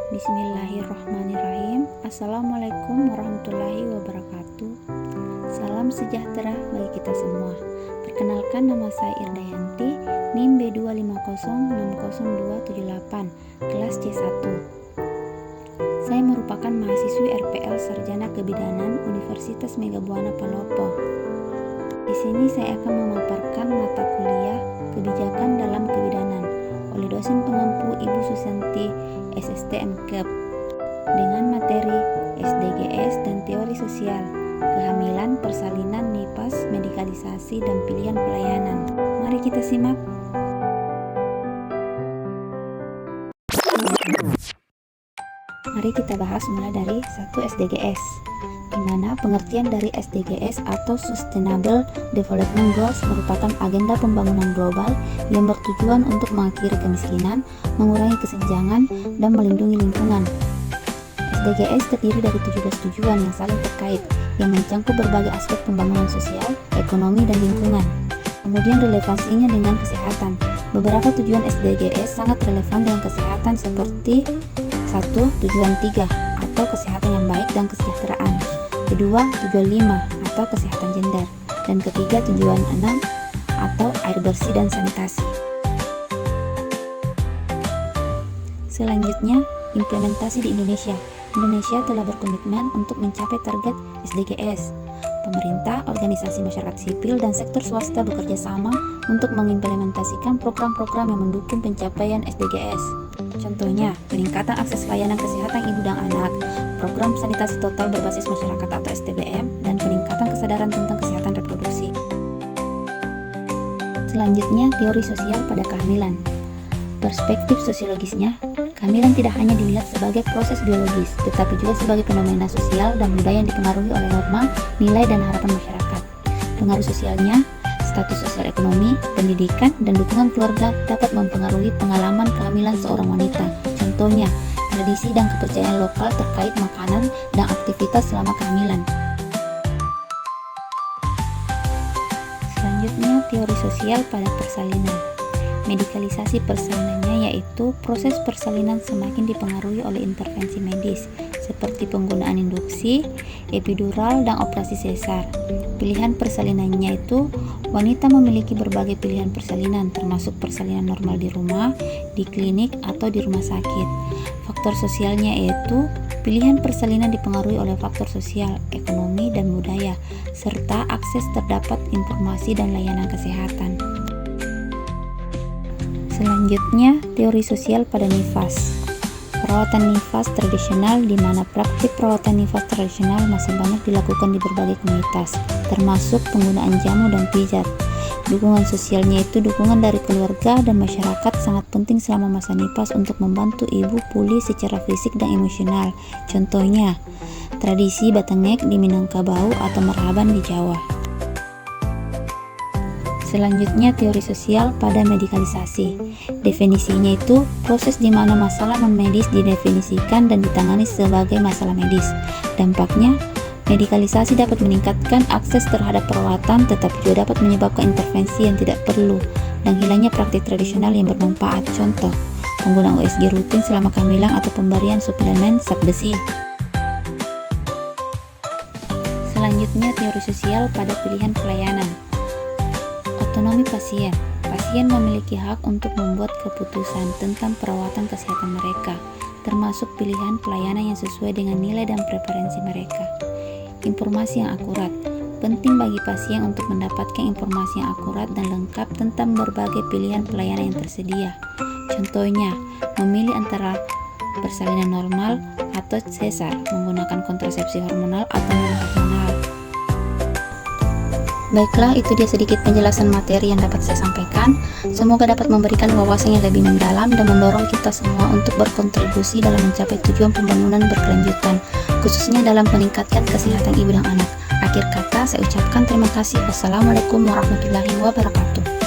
Bismillahirrahmanirrahim. Assalamualaikum warahmatullahi wabarakatuh. Salam sejahtera bagi kita semua. Perkenalkan, nama saya Irdayanti, NIM B250600278, kelas C1. Saya merupakan mahasiswi RPL Sarjana Kebidanan Universitas Megabuana Palopo. Di sini saya akan memaparkan mata kuliah Kebijakan dalam Kebidanan oleh dosen pengampu Ibu Susanti SST/MKep dengan materi SDGs dan teori sosial, kehamilan, persalinan, nifas, medikalisasi, dan pilihan pelayanan. Mari kita simak. Mari kita bahas mulai dari 1 SDGs, di mana pengertian dari SDGs atau Sustainable Development Goals merupakan agenda pembangunan global yang bertujuan untuk mengakhiri kemiskinan, mengurangi kesenjangan, dan melindungi lingkungan. SDGs terdiri dari 17 tujuan yang saling terkait, yang mencangkup berbagai aspek pembangunan sosial, ekonomi, dan lingkungan. Kemudian relevansinya dengan kesehatan. Beberapa tujuan SDGs sangat relevan dengan kesehatan seperti 1. Tujuan 3 atau kesehatan yang baik dan kesejahteraan. Kedua, tujuan 5 atau kesehatan gender. Dan ketiga, tujuan 6 atau air bersih dan sanitasi. Selanjutnya, implementasi di Indonesia. Indonesia telah berkomitmen untuk mencapai target SDGs. Pemerintah, organisasi masyarakat sipil, dan sektor swasta bekerja sama untuk mengimplementasikan program-program yang mendukung pencapaian SDGs. Contohnya, peningkatan akses layanan kesehatan ibu dan anak, program sanitasi total berbasis masyarakat atau STBM, dan peningkatan kesadaran tentang kesehatan reproduksi. Selanjutnya, teori sosial pada kehamilan. Perspektif sosiologisnya, kehamilan tidak hanya dilihat sebagai proses biologis, tetapi juga sebagai fenomena sosial dan budaya yang dipengaruhi oleh norma, nilai, dan harapan masyarakat. Pengaruh sosialnya, status sosial ekonomi, pendidikan, dan dukungan keluarga dapat mempengaruhi pengalaman kehamilan seorang wanita. Contohnya, tradisi dan kepercayaan lokal terkait makanan dan aktivitas selama kehamilan. Selanjutnya, teori sosial pada persalinan. Medikalisasi persalinannya yaitu proses persalinan semakin dipengaruhi oleh intervensi medis seperti penggunaan induksi, epidural, dan operasi sesar. Pilihan persalinannya itu wanita memiliki berbagai pilihan persalinan termasuk persalinan normal di rumah, di klinik, atau di rumah sakit. Faktor sosialnya yaitu pilihan persalinan dipengaruhi oleh faktor sosial, ekonomi, dan budaya serta akses terdapat informasi dan layanan kesehatan. Selanjutnya, teori sosial pada nifas. Perawatan nifas tradisional, di mana praktik perawatan nifas tradisional masih banyak dilakukan di berbagai komunitas, termasuk penggunaan jamu dan pijat. Dukungan sosialnya itu dukungan dari keluarga dan masyarakat sangat penting selama masa nifas untuk membantu ibu pulih secara fisik dan emosional. Contohnya, tradisi batangek di Minangkabau atau merhaban di Jawa. Selanjutnya, teori sosial pada medikalisasi. Definisinya itu proses di mana masalah non-medis didefinisikan dan ditangani sebagai masalah medis. Dampaknya, medikalisasi dapat meningkatkan akses terhadap perawatan tetapi juga dapat menyebabkan intervensi yang tidak perlu dan hilangnya praktik tradisional yang bermanfaat. Contoh, penggunaan USG rutin selama kehamilan atau pemberian suplemen zat besi. Selanjutnya, teori sosial pada pilihan pelayanan. Otonomi pasien. Pasien memiliki hak untuk membuat keputusan tentang perawatan kesehatan mereka, termasuk pilihan pelayanan yang sesuai dengan nilai dan preferensi mereka. Informasi yang akurat. Penting bagi pasien untuk mendapatkan informasi yang akurat dan lengkap tentang berbagai pilihan pelayanan yang tersedia. Contohnya, memilih antara persalinan normal atau sesar, menggunakan kontrasepsi hormonal atau non-hormonal. Baiklah, itu dia sedikit penjelasan materi yang dapat saya sampaikan. Semoga dapat memberikan wawasan yang lebih mendalam dan mendorong kita semua untuk berkontribusi dalam mencapai tujuan pembangunan berkelanjutan, khususnya dalam meningkatkan kesehatan ibu dan anak. Akhir kata, saya ucapkan terima kasih. Wassalamualaikum warahmatullahi wabarakatuh.